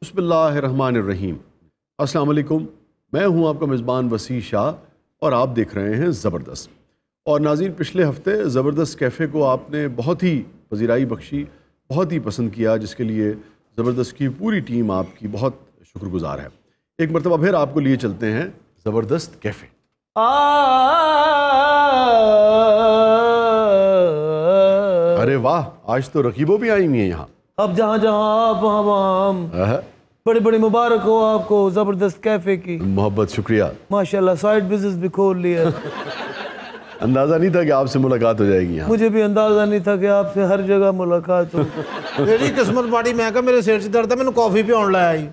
बिस्मिल्लाहिर्रहमानिर्रहीम। अस्सलाम वालेकुम, मैं हूं आपका मेज़बान वसी शाह और आप देख रहे हैं ज़बरदस्त। और नाज़रीन, पिछले हफ्ते ज़बरदस्त कैफ़े को आपने बहुत ही पजीराई बख्शी, बहुत ही पसंद किया, जिसके लिए ज़बरदस्त की पूरी टीम आपकी बहुत शुक्रगुजार है। एक मरतबा फिर आपको लिए चलते हैं ज़बरदस्त कैफ़े। अरे वाह, आज तो रकीबो भी आई हुई है यहाँ। अब जहाँ जहाँ आप वहाँ वहाँ हम। बड़ी बड़ी मुबारक हो आपको ज़बरदस्त कैफ़े की। मोहब्बत, शुक्रिया। माशाल्लाह साइड बिजनेस भी खोल लिया। अंदाज़ा नहीं था कि आपसे मुलाकात हो जाएगी यहाँ। मुझे भी अंदाज़ा नहीं था कि आपसे हर जगह मुलाकात हो। मेरी किस्मत माड़ी, मैं कहा मेरे सिर 'ਚ दर्द है, मैंने कॉफ़ी पियाउण लै आई।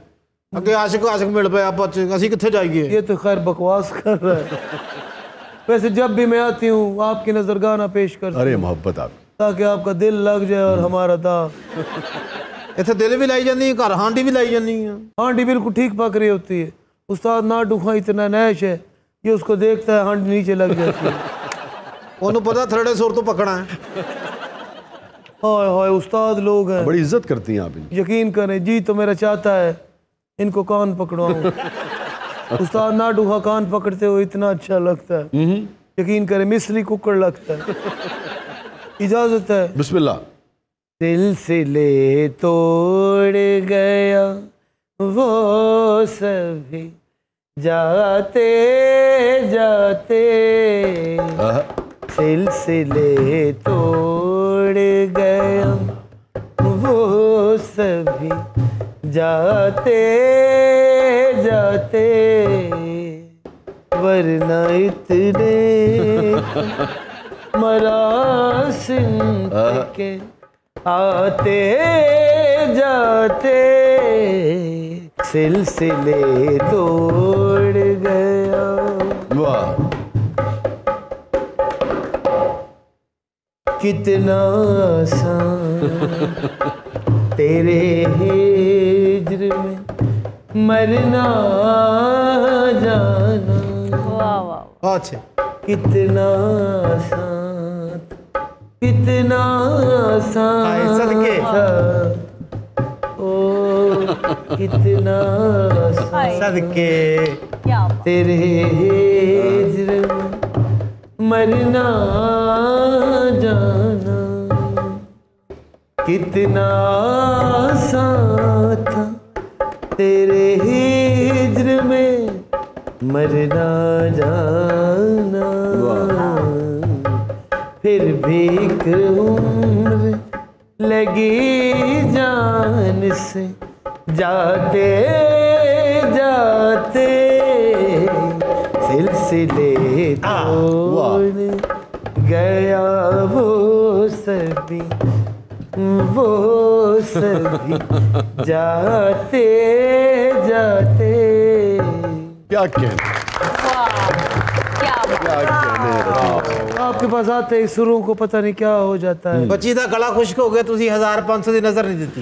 अगे आशिक आशिक मिल पे आप असी कित्थे जाइए। ये तो खैर बकवास कर रहा है। वैसे जब भी मैं आती हूँ आपकी नजरगाना पेश करती हूँ। अरे मोहब्बत आप, ताकि आपका दिल लग जाए और हमारा दाग। इत्थे दिल भी लाई जानी है, घर हांडी भी लाई जानी है। हांडी बिल्कुल ठीक पक रही होती है। उस्ताद ना डूखा इतना नैश है, ये उसको देखता है हांडी नीचे लग जाती है। उन्होंने पता थर्डे सुर तो पकड़ा है। हाय हाय, उस्ताद लोग हैं, बड़ी इज्जत करती हैं आप इनकी। यकीन करें, जी तो मेरा चाहता है इनको कान पकड़वाऊं। उस्ताद ना डूखा कान पकड़ते हुए इतना अच्छा लगता है, यकीन करें मिस्री कुकड़ लगता है। इजाजत है? बिस्मिल्लाह। सिलसिले तोड़ गया वो सभी जाते जाते, सिलसिले तोड़ गया वो सभी जाते जाते, वरना इतने मरासिम के आते जाते, सिलसिले तोड़ गया। वाह, कितना आसान तेरे हिज्र में मरना जाना। वाह वाह, अच्छा, कितना आसान, कितना आसान सदके। ओ कितना आसान सदके क्या बात। तेरे हिज्र में मरना जाना। कितना आसान था तेरे हिज्र में मरना जाना, फिर भी एक उम्र लगी जान से जाते जाते, सिलसिले तोड़ गया वो सभी जाते जाते। क्या कहने, क्या बात। आपके पास आते ही सुरों को पता नहीं क्या हो जाता है। बच्ची का गला खुश्क हो गया, तुसी 1500 की नजर नहीं देती।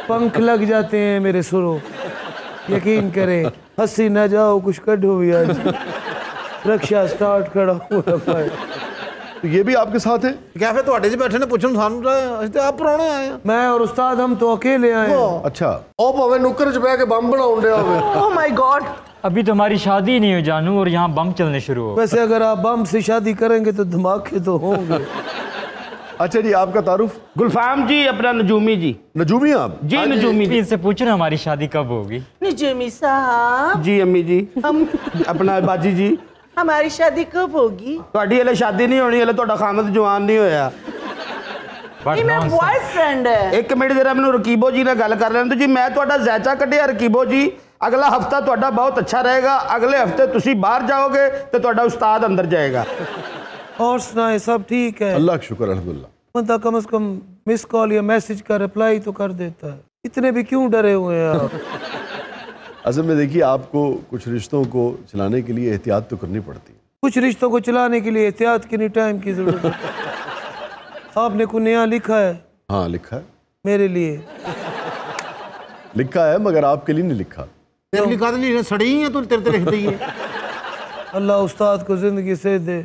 पंख लग जाते हैं मेरे सुरों, यकीन करें। हंसी ना जाओ कुछ कढ़ो भी आज। रक्षा स्टार्ट खड़ा हुआ है। तो ये भी आपके साथ है? कैफे ਤੁਹਾਡੇ 'ਚ बैठे ने पूछन सानू ਅਸੀਂ ਤੇ ਆਪ ਪਰੌਣੇ ਆਏ ਆ। मैं और उस्ताद हम तो अकेले आए हैं। अच्छा, ਉਹ ਭਾਵੇਂ ਨੁੱਕਰ 'ਚ ਬਹਿ ਕੇ ਬੰਬ ਬਣਾਉਣ ਡਿਆ ਹੋਵੇ। ओह माय गॉड, अभी तो हमारी शादी ही नहीं हो जानू और यहाँ बम चलने शुरू हो। वैसे अगर आप बम से शादी करेंगे तो धमाके तो होंगे। अच्छा जी, आपका तारुफ? गुलफाम जी, अपना नजूमी जी। नजूमी आप? जी नजूमी जी। इनसे पूछना हमारी शादी कब होगी। निजूमी साहब, जी अम्मी जी। हम अपना बाजी जी, हमारी शादी कब होगी? ਤੁਹਾਡੀ ਹਲੇ ਸ਼ਾਦੀ ਨਹੀਂ ਹੋਣੀ, ਹਲੇ ਤੁਹਾਡਾ ਖਾਮਦ ਜਵਾਨ ਨਹੀਂ ਹੋਇਆ। ये मेरा बॉयफ्रेंड है। ਇੱਕ ਮਿੰਟ ਜਰਾ ਮੈਨੂੰ ਰਕੀਬੋ ਜੀ ਨਾਲ ਗੱਲ ਕਰ ਲੈਣ ਦਿਓ ਜੀ। ਮੈਂ ਤੁਹਾਡਾ ਜ਼ਾਇਚਾ ਕੱਢਿਆ ਰਕੀਬੋ ਜੀ। ਅਗਲਾ ਹਫਤਾ ਤੁਹਾਡਾ ਬਹੁਤ ਅੱਛਾ ਰਹੇਗਾ। ਅਗਲੇ ਹਫਤੇ ਤੁਸੀਂ ਬਾਹਰ ਜਾਓਗੇ ਤੇ ਤੁਹਾਡਾ ਉਸਤਾਦ ਅੰਦਰ ਜਾਏਗਾ। और सुनाए, सब ठीक है? अल्लाह का शुक्र, अल्हम्दुलिल्लाह। बंदा कम से कम मिस कॉल या मैसेज का रिप्लाई तो कर देता है। इतने भी क्यों डरे हुए हैं आप? असल में देखिए, आपको कुछ रिश्तों को चलाने के लिए एहतियात तो करनी पड़ती है। कुछ रिश्तों को चलाने के लिए एहतियात की नहीं टाइम की जरूरत है। आपने कुछ नया लिखा है? हाँ, लिखा है। मेरे लिए लिखा है, मगर आपके लिए नहीं लिखा। तेरे लिए कादली ने सड़ी है तो तेरे लिख दी है। अल्लाह उस्ताद को जिंदगी से दे।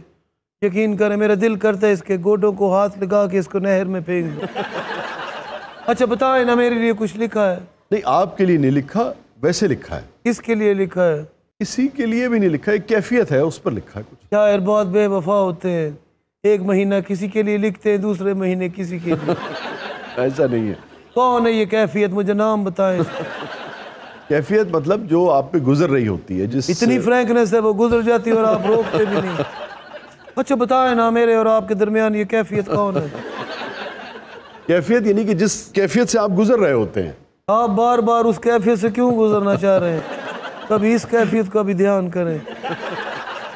यकीन करें, मेरा दिल करता है इसके गोडों को हाथ लगा के इसको नहर में फेंक दो। अच्छा बताए ना, मेरे लिए कुछ लिखा है? नहीं, आपके लिए नहीं लिखा, वैसे लिखा है। किसके लिए लिखा है? किसी के लिए भी नहीं लिखा, एक कैफियत है उस पर लिखा है कुछ। शायर बहुत बेवफा होते हैं, एक महीना किसी के लिए लिखते हैं, दूसरे महीने किसी के लिए। ऐसा नहीं है। कौन है ये कैफियत, मुझे नाम बताएं। कैफियत मतलब जो आप पे गुजर रही होती है, जिस इतनी फ्रैंकनेस है वो गुजर जाती है और आप रोकते भी नहीं। अच्छा बताएं ना, मेरे और आपके दरमियान ये कैफियत कौन है? कैफियत यानी कि जिस कैफियत से आप गुजर रहे होते हैं। आप बार बार उस कैफियत से क्यों गुजरना चाह रहे हैं? कभी इस कैफियत का भी ध्यान करें।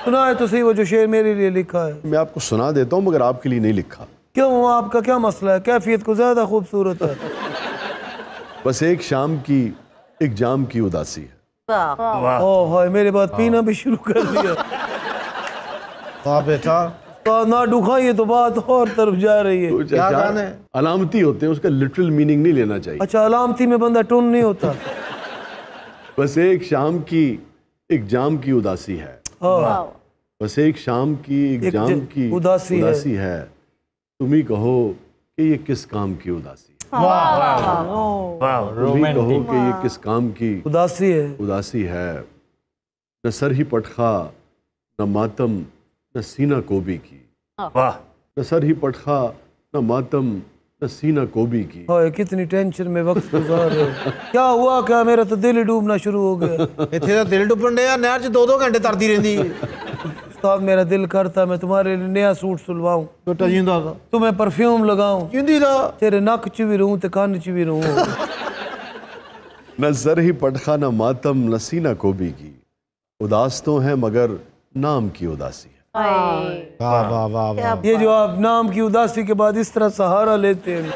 सुनाए तो सही वो जो शेर मेरे लिए लिखा है। मैं आपको सुना देता हूँ मगर आपके लिए नहीं लिखा। क्यों, आपका क्या मसला है? कैफियत को ज्यादा खूबसूरत है। बस एक शाम की एक जाम की उदासी है। ओह हाय, मेरे बाद पीना भी शुरू कर दिया। वाह बेटा, तो ना दुखाइए तो बात और तरफ जा रही है। क्या गाना है? अलामती होते हैं, उसका लिटरल मीनिंग नहीं लेना चाहिए। अच्छा, अलामती में बंदा टुन नहीं होता। बस एक शाम की एक जाम की उदासी है। बस एक शाम की एक जाम की उदासी है। तुम ही कहो कि ये किस काम की उदासी है। तुम ही कहो कि ये किस काम की उदासी है। न सर ही पटखा न मातम न सीना कोबी की। न सर ही पटखा न मातम न सीना कोबी की। ओए कितनी टेंशन में वक्त गुजार रहे हो। क्या हुआ? क्या मेरा तो दिल ही डूबना शुरू हो गया। इतने का दिल डुबन डे नहर च 2-2 घंटे तरती रहती। उस्ताद मेरा दिल करता मैं तुम्हारे लिए नया सूट सिलवाऊं, बेटा जिंदा था, तुम्हें परफ्यूम लगाऊं, जिंदी था, तेरे नक च भी रहूं ते कान च भी रहूं। न सर ही पटखा न मातम न सीना कोबी की। उदास तो है मगर नाम की उदासी है। वाह वाह वाह। ये जो आप नाम की उदासी के बाद इस तरह सहारा लेते हैं।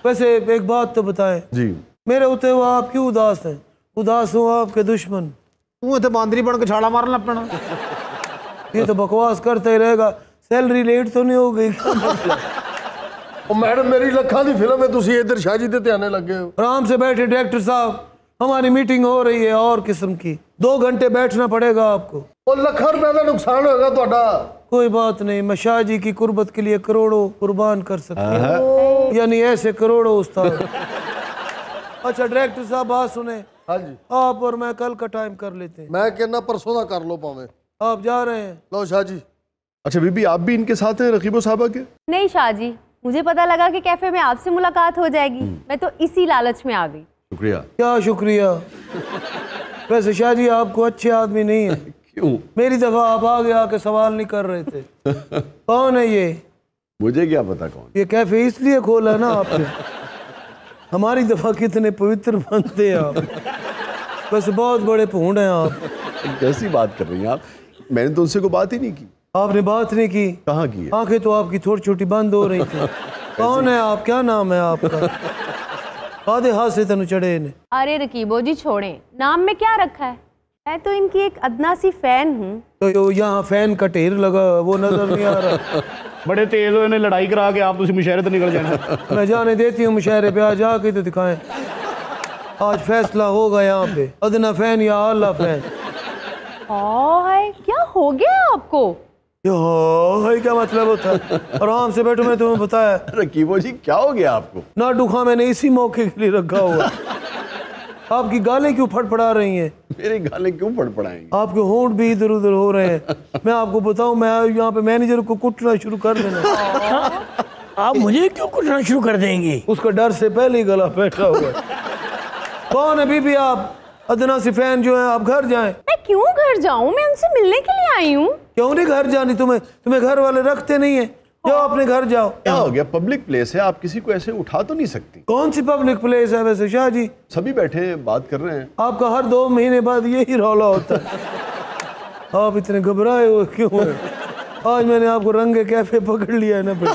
वैसे एक बात तो बताएं जी, मेरे होते हुए आप क्यों उदास हैं? उदास हो आपके दुश्मन। तू इतने बांदरी बन के छाला मारन लग पैना। ये तो बकवास करता ही रहेगा। सैलरी लेट तो नहीं हो गई? मैडम मेरी लखा दी फिल्म है, तुसी इधर शाहजी दे ध्यान लगे हो। आराम से बैठे डायरेक्टर साहब, हमारी मीटिंग हो रही है और किस्म की। 2 घंटे बैठना पड़ेगा आपको। और लाखों रुपए का नुकसान होगा ਤੁਹਾਡਾ। कोई बात नहीं, मैं शाह जी की कुर्बत के लिए करोड़ों कुर्बान कर सकती हूँ। यानी ऐसे करोड़ों उस्ताद। अच्छा डायरेक्टर साहब बात सुने। हाँ जी, आप और मैं कल का टाइम कर लेते हैं। मैं कहना परसों का कर लो पावे। आप जा रहे हैं? लो शाह जी। अच्छा बीबी, आप भी इनके साथ हैं रकीबो साहबा के? नहीं शाह जी, मुझे पता लगा कि कैफे में आपसे मुलाकात हो जाएगी, मैं तो इसी लालच में आ गई। शुक्रिया। क्या शुक्रिया? वैसे शाह जी आपको अच्छे आदमी नहीं है। क्यों? मेरी दफा आप आगे आके सवाल नहीं कर रहे थे। कौन है ये? मुझे क्या पता कौन। ये कैफे इसलिए खोला है ना आपने। हमारी दफा कितने पवित्र बनते हैं आप। बस बहुत बड़े भूंड हैं आप। कैसी बात कर रही हैं आप? मैंने तो उनसे कोई बात ही नहीं की। आपने बात नहीं की? कहाँ की है? आंखें तो आपकी थोड़ी छोटी बंद हो रही थी। कौन है आप? क्या नाम है आपका? आधे हाथ से तनु चढ़े ने। अरे रकीबो जी छोड़ें, नाम में क्या रखा है, मैं तो इनकी एक अदना सी फैन हूँ। तो यहाँ फैन का ढेर लगा वो नजर नहीं आ रहा। बड़े तेज हो इन्हें लड़ाई करा के आप मुशायरे तो निकल जाना। मैं जाने देती हूँ मुशायरे पे, आज जाके तो दिखाएं। आज फैसला होगा यहाँ पे, अदना फैन या आला फैन। हाय क्या हो गया आपको? हाय क्या मतलब होता है? आराम से बैठो, मैं तुम्हें बताया। रकीबो जी क्या हो गया आपको? ना दुखा मैंने इसी मौके के लिए रखा हुआ। आपकी गालें क्यों फटफड़ा रही हैं? मेरी गालें क्यों फटफड़ाएंगी? आपके होंठ भी इधर उधर हो रहे हैं। मैं आपको बताऊं, मैं यहाँ पे मैनेजर को कुटना शुरू कर देना। आप मुझे क्यों कुटना शुरू कर देंगे? उसका डर से पहले ही गला बैठा हुआ है। कौन है बीबी आप? अदना सी फैन जो है, आप घर जाएं। मैं क्यों घर जाऊं? मैं उनसे मिलने के लिए आई हूँ। क्यों नहीं घर जानी? तुम्हें घर वाले रखते नहीं है? जाओ अपने घर जाओ। क्या हो गया? पब्लिक प्लेस है, आप किसी को ऐसे उठा तो नहीं सकती। कौन सी पब्लिक प्लेस है वैसे शाह जी? सभी बैठे हैं, बात कर रहे हैं। आपका हर 2 महीने बाद यही रौला होता है। आप इतने घबराए हुए क्यों हैं? आज मैंने आपको रंगे कैफे पकड़ लिया है ना भाई।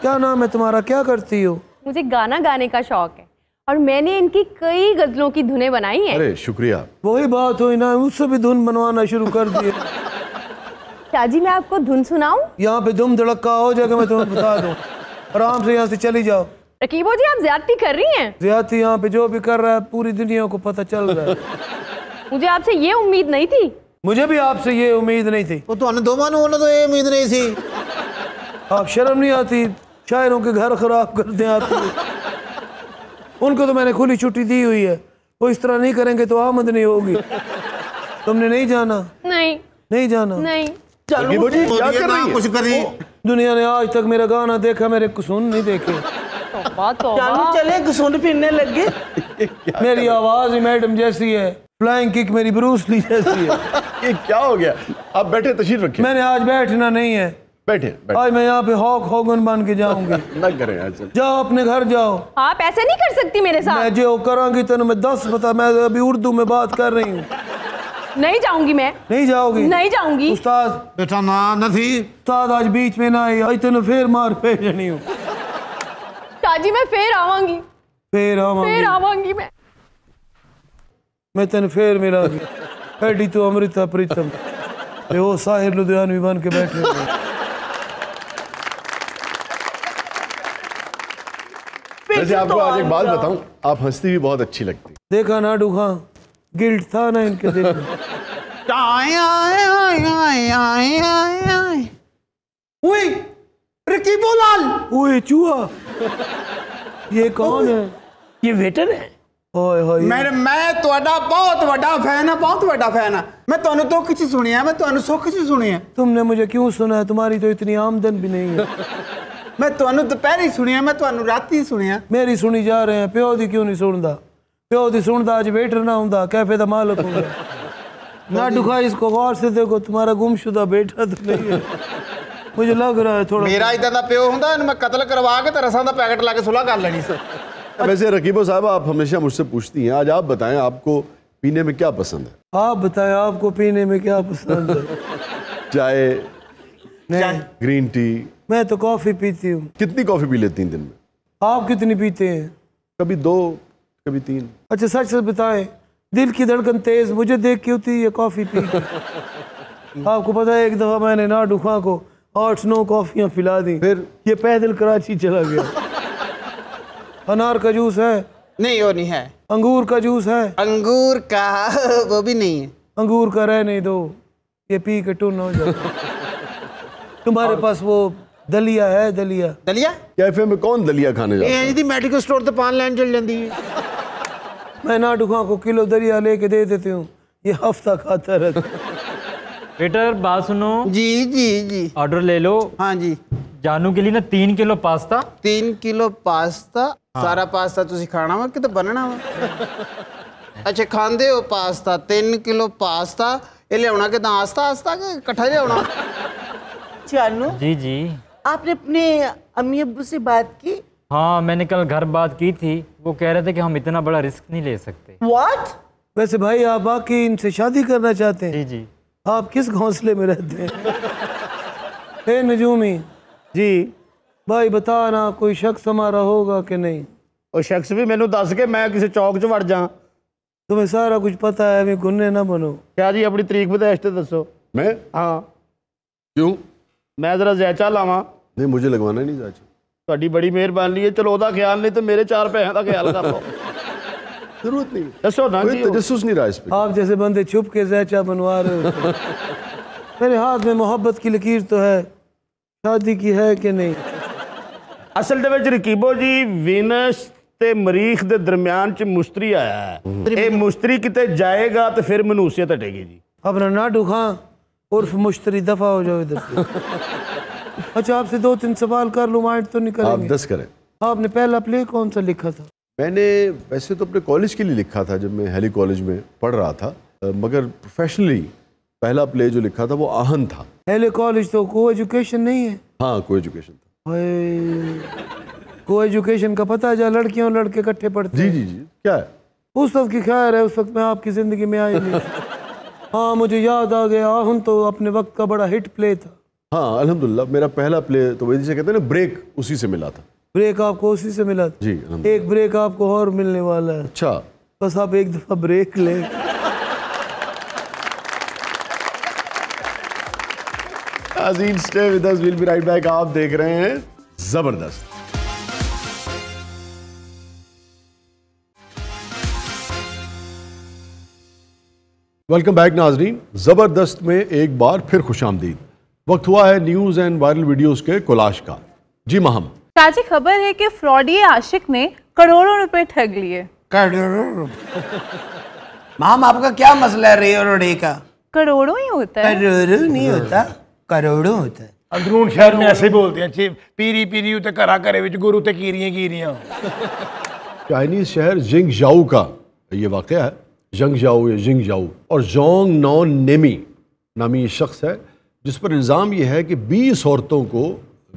क्या नाम है तुम्हारा? क्या करती हो? मुझे गाना गाने का शौक है और मैंने इनकी कई गजलों की धुनें बनाई हैं। अरे शुक्रिया। वही बात हुई ना, उससे भी धुन बनवाना शुरू कर दिए। शाह जी मैं आपको धुन सुनाऊं? यहाँ पे धुम धड़का हो जाएगा, मैं तुम्हें बता दूं। आराम से यहाँ से चली जाओ। रकीबो जी आप ज्यादती कर रही हैं। ज्यादती यहाँ पे जो भी कर रहा है पूरी दुनिया को पता चल रहा है। मुझे आपसे ये उम्मीद नहीं थी। मुझे भी आपसे ये उम्मीद नहीं थी। वो तो दोवां नूं तो ये उम्मीद नहीं सी। आप शर्म नहीं आती? शायरों के घर खराब कर दे आती। उनको तो मैंने खुली छुट्टी दी हुई है, वो इस तरह नहीं करेंगे तो आमद नहीं होगी। तुमने नहीं जाना? नहीं जाना। नहीं। रकीबो जी क्या कर रही है? कुछ करी। दुनिया ने आज तक मेरा गाना देखा, मेरे कुसुन नहीं देखे। जानू चले घुसुंड फिरने लग गए। मेरी आवाज ही मैडम जैसी है, फ्लाइंग किक मेरी ब्रूस ली जैसी है। ये क्या हो गया? आप बैठे, तशरीफ रखिए। मैंने आज बैठना नहीं है। बैठे। आज मैं यहाँ पे हॉक होगन बन के जाऊंगी। ना करें आज। जाओ अपने घर जाओ। आप ऐसे नहीं कर सकती मेरे साथ। मैं जो करांगी तेन मैं 10 बता, मैं अभी उर्दू में बात कर रही हूँ। नहीं जाऊंगी मैं। नहीं जाओगी? नहीं जाऊंगी। उस्ताद बेटा ना नहीं। उस्ताद आज बीच में ना आई, तेन फिर मार भेजनी हूँ। शाहजी मैं फिर आवांगी। फिर आवांगी मैं तेन फिर मिलांगी। एडी तो अमृता प्रीतम वो साहिर लुधियानवी बन के बैठे हुए। वैसे आपको आज एक बात बताऊं, आप हंसती भी बहुत अच्छी लगती। देखा ना डूखा, गिल्ट था ना इनके दिल में। रकीबो लाल, ओए चूहा, ये कौन है? ये वेटर है। मैं ਤੁਹਾਡਾ बहुत ਵੱਡਾ फैन है, बहुत ਵੱਡਾ फैन है। मैं ਤੁਹਾਨੂੰ ਦੁੱਖ ਚ ਸੁਣਿਆ, मैं ਤੁਹਾਨੂੰ ਸੁੱਖ ਚ ਸੁਣਿਆ। तुमने मुझे क्यों सुना है? तुम्हारी तो इतनी आमदन भी नहीं है। मैं ਤੁਹਾਨੂੰ ਦੁਪਹਿਰੇ ਸੁਣਿਆ, मैं ਤੁਹਾਨੂੰ ਰਾਤੀ ਸੁਣਿਆ। मेरी सुनी जा रहे हैं, प्यो दी क्यों नहीं सुनदा? प्यो दी सुनदा अज वेटर ना हुंदा, कैफे दा मालिक हुंदा। ना दुखा, इसको गौर से देखो, तुम्हारा गुमशुदा बेटा तो नहीं है। मुझे लग रहा है थोड़ा मेरा इधर दा प्यो हुंदा, ਇਹਨੂੰ मैं कत्ल करवा के ते रसां दा पैकेट ला के सुलह कर लेनी सी। वैसे रकीबो साहब, आप हमेशा मुझसे पूछती हैं, आज आप बताएं आपको पीने में क्या पसंद है? आप बताएं आपको पीने में क्या पसंद है? चाय, ग्रीन टी? मैं तो कॉफी पीती हूँ। कितनी कॉफी पी लेती हैं दिन में? आप कितनी पीते हैं? कभी 2, कभी 3। अच्छा सच सच बताएं, दिल की धड़कन तेज मुझे देख के होती है कॉफी पी के? आपको पता है एक दफा मैंने ना डुखा को 8-9 कॉफियाँ पिला दी, फिर ये पैदल कराची चला गया। अनार का जूस है? नहीं वो नहीं है। अंगूर का जूस है? अंगूर का वो भी नहीं है। अंगूर का रहने दो, ये पी के टुन हो जाए। तुम्हारे पास वो दलिया है? दलिया कैफे में कौन दलिया खाने जाता है? ये मेडिकल स्टोर तो 5 लाइन चल जाती है। मैं ना डुखा को किलो दलिया लेके दे देती हूँ, ये हफ्ता खाता रहता। वेटर बात सुनो। जी ऑर्डर ले लो। हाँ जी। जानू के लिए ना 3 किलो पास्ता। 3 kilo pasta? सारा पास्ता तुसी खाना वा कि तो बनना वा? अच्छा खांदे हो पास्ता? 3 किलो पास्ता ये लियाना के आस्ता आस्ता के इकट्ठा लियाना? जानू जी आपने अपने अम्मी अब्बू से बात की? हाँ, मैंने कल घर बात की थी, वो कह रहे थे कि हम इतना बड़ा रिस्क नहीं ले सकते। What? वैसे भाई आप बाकी इनसे शादी करना चाहते हैं? जी आप किस घोंसले में रहते हैं? हे नजूमी जी, भाई बता ना, कोई शख्स हमारा होगा कि नहीं? और शख्स भी मैनू दस के मैं किसी चौक च वड़ जा। तुम्हें सारा कुछ पता है, अभी गुन्ने ना बनो। क्या जी अपनी तरीक बताए तो दसो। मैं? हाँ। क्यों? मैं जरा जैचा लावा। नहीं, मुझे लगवाना नहीं चाचा। ਤੁਹਾਡੀ बड़ी मेहरबानी है, चलो ਉਹਦਾ ख्याल नहीं तो मेरे 4 पैसे का ख्याल कर लो। जरूरत नहीं, दसो ना। कोई तजस्सुस नहीं रहा इस पे। आप जैसे बंदे छुप के जैचा बनवा रहे हो। मेरे हाथ में मोहब्बत की लकीर तो है, शादी की है कि नहीं? असल ਦੇ ਵਿੱਚ ਰਕੀਬੋ जी ਵੀਨਸ ਤੇ ਮਰੀਖ ਦੇ ਦਰਮਿਆਨ ਚ ਮੁਸ਼ਤਰੀ ਆਇਆ ਹੈ। ਇਹ ਮੁਸ਼ਤਰੀ ਕਿਤੇ ਜਾਏਗਾ ਤੇ ਫਿਰ ਮਨੂਸੀਅਤ ਹਟੇਗੀ जी। अपना ना डुखा उर्फ मुश्तरी दफा हो जाओ इधर से। अच्छा आपसे 2-3 सवाल कर लूँ, माइंड तो नहीं करेंगे? आप 10 करें। आपने पहला प्ले कौन सा लिखा था? मैंने वैसे तो अपने कॉलेज के लिए लिखा था, जब मैं हेली कॉलेज में पढ़ रहा था, मगर प्रोफेशनली पहला प्ले जो लिखा था वो आहन था। हेली कॉलेज तो को एजुकेशन नहीं है? हाँ, को एजुकेशन था। को एजुकेशन का पता है, जहाँ लड़कियाँ और लड़के इकट्ठे पढ़ते हैं। जी क्या है? उस वक्त की खैर है, उस वक्त मैं आपकी ज़िंदगी में आई नहीं। हाँ मुझे याद आ गया, आहन तो अपने वक्त का बड़ा हिट प्ले था। हाँ अल्हम्दुलिल्लाह, मेरा पहला प्ले तो वही जिसे कहते हैं ना ब्रेक, उसी से मिला था। ब्रेक आपको उसी से मिला था? जी। एक ब्रेक आपको और मिलने वाला है। अच्छा, बस आप एक दफा ब्रेक लें। नाज़रीन stay with us, will be right back. आप देख रहे हैं जबरदस्त। वेलकम बैक नाज़रीन। जबरदस्त में एक बार फिर खुशामदीद। वक्त हुआ है न्यूज़ एंड वायरल वीडियोस के कोलाश का। जी महम। ताज़ी खबर है कि फ्रॉडी आशिक ने करोड़ों रुपए ठग लिए। करोड़ों रुपए। माम आपका क्या मसला है रे और रोड़े का? करोड़ों ही होता है। करोड़ों नहीं होता, करोड़ों होता है। अंदरून शहर में ऐसे ही बोलते हैं, अच्छी पीरी पीरी उते करा करे विच गुरु ते कीरियां कीरियां। चाइनीज शहर जिंगजाऊ का ये वाकया है, जिंगजाऊ या जिंगजाऊ, और जोंग नॉन नेमी नामी ये शख्स है जिस पर इल्ज़ाम ये है कि 20 औरतों को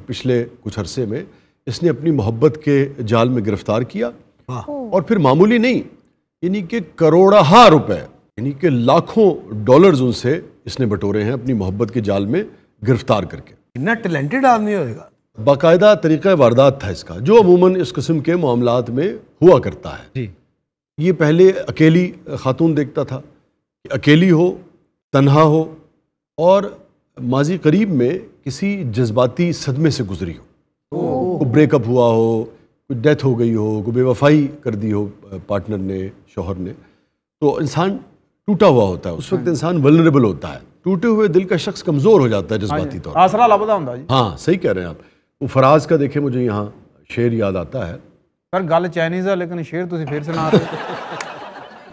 पिछले कुछ अरसे में इसने अपनी मोहब्बत के जाल में गिरफ्तार किया, और फिर मामूली नहीं, यानी कि करोड़हा रुपए यानी कि लाखों डॉलर्स उनसे इसने बटोरे हैं अपनी मोहब्बत के जाल में गिरफ्तार करके। इतना टैलेंटेड आदमी होएगा। बाकायदा तरीक़ा वारदात था इसका, जो अमूमन इस किस्म के मामलात में हुआ करता है जी। ये पहले अकेली खातून देखता था कि अकेली हो, तन्हा हो, और माजी करीब में किसी जज्बाती सदमे से गुजरी हो, कोई ब्रेकअप हुआ हो, कोई डेथ हो गई हो, कोई बेवफाई कर दी हो पार्टनर ने, शौहर ने, तो इंसान टूटा हुआ होता है, उस वक्त इंसान वल्नरेबल होता है। टूटे हुए दिल का शख्स कमज़ोर हो जाता है जज्बाती तौर पर। आसरा लभदा हुंदा जी। हाँ सही कह रहे हैं आप। वो फराज का देखे मुझे यहाँ शेर याद आता है। पर गल चाइनीज़ है लेकिन शेर तुसी फिर सुना रहे हो।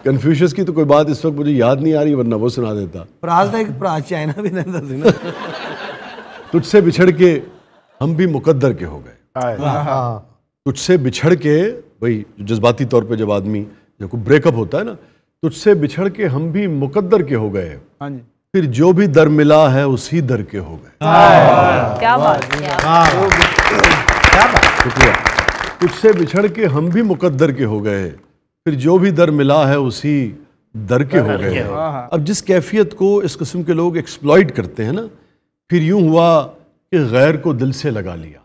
कन्फ्यूशियस की तो कोई बात इस वक्त मुझे याद नहीं आ रही, वरना वो सुना देता। फराज का एक भरा चाइना भी नहीं था ना। तुझसे बिछड़ के हम भी मुकद्दर के हो गए। तुझसे बिछड़ के, भाई जज्बाती तौर पे जब आदमी जब कोई ब्रेकअप होता है ना, तुझसे बिछड़ के हम भी मुकद्दर के हो गए, हाँ जी, फिर जो भी दर मिला है उसी दर के हो गए। क्या बात, शुक्रिया। तुझसे बिछड़ के हम भी मुकद्दर के हो गए, फिर जो भी दर मिला है उसी दर के हो गए। अब जिस कैफियत को इस किस्म के लोग एक्सप्लॉइट करते हैं ना, फिर यूं हुआ कि गैर को दिल से लगा लिया,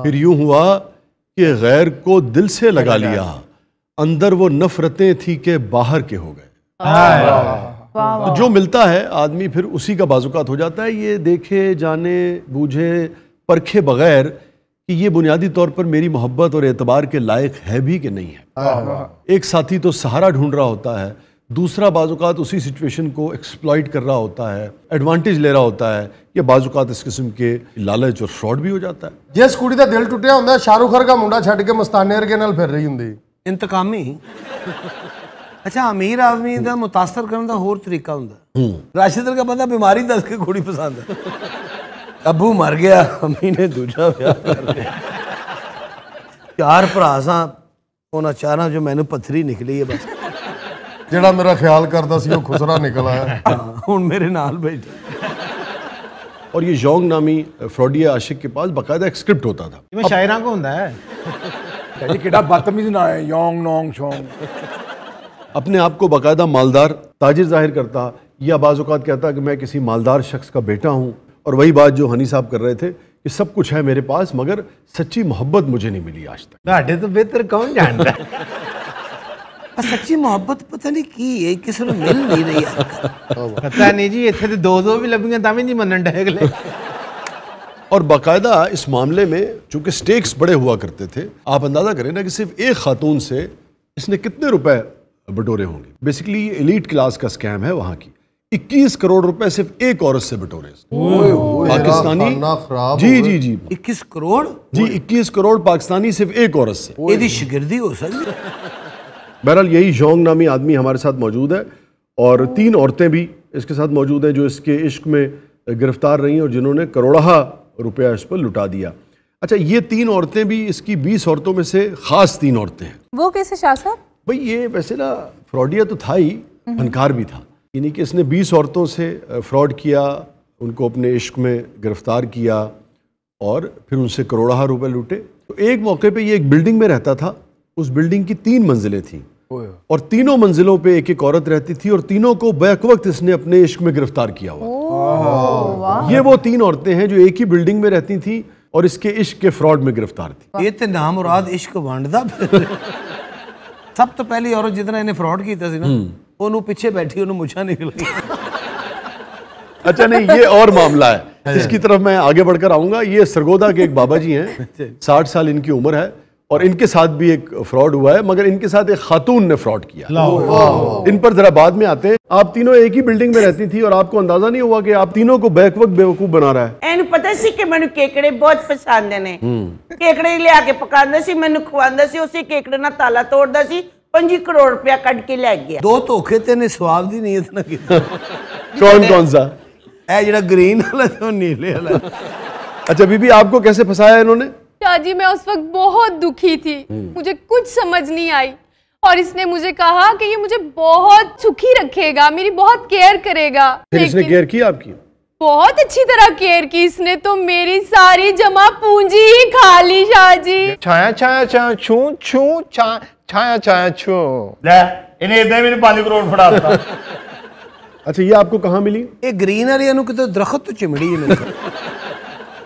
फिर यूं हुआ कि गैर को दिल से लगा लिया, अंदर वो नफरतें थी कि बाहर के हो गए। तो जो मिलता है आदमी फिर उसी का बाजुकात हो जाता है, ये देखे जाने बूझे परखे बगैर कि ये बुनियादी तौर पर मेरी मोहब्बत और एतबार के लायक है भी कि नहीं है। एक साथी तो सहारा ढूंढ रहा होता है, दूसरा बाजुकात उसी सिचुएशन को एक्सप्लॉइट कर रहा होता है, एडवांटेज ले रहा होता है, या बाजुकात इस किस्म के लालच और फ्रॉड भी हो जाता है। जिस कुड़ी दा दिल टुटिया हुंदा, शाहरुख खान का मुंडा छड्ड के मस्ताने वर्गे नाल फिर रही हुंदी। इंतकामी। अच्छा, अमीर आदमी दा मुतासर करने दा होर तरीका हुंदा। राशिद का बंदा बीमारी दस के कुड़ी पसंद है। अबू मर गया, अम्मी ने दूजा ब्याह कर लिया। 4 भरा सा, उन्हां चारां जो मैनू पत्थरी निकली है बस। जेड़ा मेरा ख्याल करता सी वो खुसरा निकल आया। हुण मेरे नाल बैठा। और ये जोंग नामी फ्रॉडिया आशिक के पास बाकायदा एक स्क्रिप्ट होता था। जिवें शायरां को हुंदा है। जी कितना बदतमीज ना है, योंग नोंग शोंग। अपने आप को बाकायदा मालदार ताजिर जाहिर करता, या बाज़ औक़ात कहता कि मैं किसी मालदार शख्स का बेटा हूँ। और वही बात जो हनी साहब कर रहे थे कि सब कुछ है मेरे पास मगर सच्ची मोहब्बत मुझे नहीं मिली आज तक। ਤੁਹਾਡੇ तो बेहतर कौन जानता है? सच्ची मोहब्बत पता नहीं की है, किसी ने मिल नहीं रही है। पता नहीं जी, इत्थे ते दो भी लभियां तां भी नहीं मनन डे अगले। और बाकायदा इस मामले में चूंकि स्टेक्स बड़े हुआ करते थे, आप अंदाजा करें ना कि सिर्फ एक खातून से इसने कितने रुपए बटोरे होंगे। बेसिकली ये एलीट क्लास का स्कैम है वहां की। 21 करोड़ रुपए सिर्फ एक औरत से बटोरे पाकिस्तानी। जी जी जी 21 करोड़ जी 21 करोड़ पाकिस्तानी सिर्फ एक औरत से। यदि शिगिर्दी हो सकती। बहरहाल यही जोंग नामी आदमी हमारे साथ मौजूद है, और 3 औरतें भी इसके साथ मौजूद हैं जो इसके इश्क में गिरफ्तार रही और जिन्होंने करोड़हा रुपया इस पर लुटा दिया। अच्छा, ये 3 औरतें भी इसकी 20 औरतों में से खास 3 औरतें हैं। वो कैसे शाह साहब? भाई ये वैसे ना फ्रॉडिया तो था ही, फनकार भी था। यानी कि इसने 20 औरतों से फ्रॉड किया, उनको अपने इश्क में गिरफ्तार किया और फिर उनसे करोड़हा रुपए लूटे। तो एक मौके पे ये एक बिल्डिंग में रहता था। उस बिल्डिंग की 3 मंजिलें थीं और तीनों मंजिलों पे एक एक औरत रहती थी और तीनों को बैक वक्त इसने अपने इश्क में गिरफ्तार किया हुआ। ये वो 3 औरतें हैं जो एक ही बिल्डिंग में रहती थी और इसके इश्क के फ्रॉड में गिरफ्तार थी। ये तो नाम मुराद इश्क वंडदा। सब तो पहली औरत जितना इन्हें फ्रॉड किया सी ना, उन्होंने पीछे बैठी उन्होंने मुछा निकल गई। अच्छा नहीं, ये और मामला है जिसकी तरफ मैं आगे बढ़कर आऊंगा। ये सरगोदा के एक बाबा जी हैं, 60 साल इनकी उम्र है और इनके साथ भी एक फ्रॉड हुआ है, मगर इनके साथ एक खातून ने फ्रॉड किया। इन पर जरा बाद में आते हैं। आप तीनों एक ही बिल्डिंग में रहती थी और आपको अंदाजा नहीं हुआ कि आप तीनों को बैक वक्त बेवकूफ बना रहा है। एन पता सी कि मैंने केकड़े बहुत पसंद ने, केकड़े लिया के पकांदा सी, मैंने खवांदा सी, उसी केकड़े ना ताला तोड़दा सी, 5 करोड़ रुपया कट के ले गया। 2 धोखे तेने स्वाब दी नीयत ना कीता। कौन सा? ए जेड़ा ग्रीन वाला तो नीले वाला। अच्छा बीबी, आपको कैसे फंसाया इन्होंने? शाहजी मैं उस वक्त बहुत दुखी थी, मुझे कुछ समझ नहीं आई और इसने मुझे कहा कि ये मुझे बहुत सुखी रखेगा, मेरी बहुत केयर करेगा। फिर इसने केयर की आपकी? बहुत अच्छी तरह केयर की इसने, तो मेरी सारी जमा पूंजी ही खा ली शाहजी। छाया छाया छाया छू छू छाया छाया छू ले इन्हें इतने भी 5 करोड़ फड़ा दिता। अच्छा ये आपको कहाँ मिली? ये ग्रीन वाली नु किते दरख्त तो चिमड़ी है मेरे।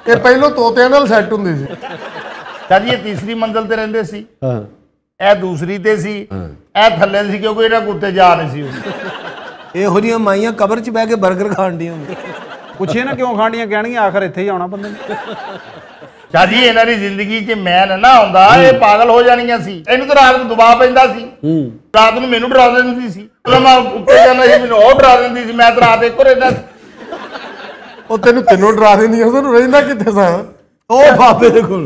ਇਹ ਪਹਿਲੋਂ ਤੋਤਿਆਂ ਨਾਲ ਸੈੱਟ ਹੁੰਦੀ ਸੀ। ਜਦ ਇਹ ਤੀਸਰੀ ਮੰਜ਼ਲ ਤੇ ਰਹਿੰਦੇ ਸੀ, ਹਾਂ ਇਹ ਦੂਸਰੀ ਤੇ ਸੀ, ਇਹ ਥੱਲੇ ਸੀ ਕਿਉਂਕਿ ਇਹਨਾਂ ਕੁੱਤੇ ਜਾ ਨਹੀਂ ਸੀ। ਇਹੋ ਜਿਹੀਆਂ ਮਾਈਆਂ ਕਬਰ 'ਚ ਬਹਿ ਕੇ 버ਗਰ ਖਾਣ ਦੀਆਂ ਹੁੰਦੀਆਂ। ਪੁੱਛੇ ਨਾ ਕਿਉਂ ਖਾਣੀਆਂ, ਕਹਿਣਗੀਆਂ ਆਖਰ ਇੱਥੇ ਹੀ ਆਉਣਾ ਬੰਦੇ ਨੇ। ਜਦ ਇਹਨਾਂ ਦੀ ਜ਼ਿੰਦਗੀ 'ਚ ਮੈਨ ਨਾ ਹੁੰਦਾ ਇਹ ਪਾਗਲ ਹੋ ਜਾਣੀਆਂ ਸੀ। ਇਹਨੂੰ ਤਾਂ ਰਾਤ ਨੂੰ ਦਬਾਅ ਪੈਂਦਾ ਸੀ, ਰਾਤ ਨੂੰ ਮੈਨੂੰ ਡਰਾ ਦਿੰਦੀ ਸੀ, ਮੈਂ ਉੱਤੇ ਜਾਂਦਾ ਸੀ ਮੈਨੂੰ ਉਹ ਡਰਾ ਦਿੰਦੀ ਸੀ, ਮੈਂ ਤਾਂ ਰਾਤ ਇੱਕੋ ਰਹਿੰਦਾ ਸੀ। ਉਹ ਤੈਨੂੰ ਤਿੰਨੋਂ ਡਰਾ ਦਿੰਦੀਆਂ, ਤੈਨੂੰ ਰਹਿੰਦਾ कितने सा? ओ बाबे देखो।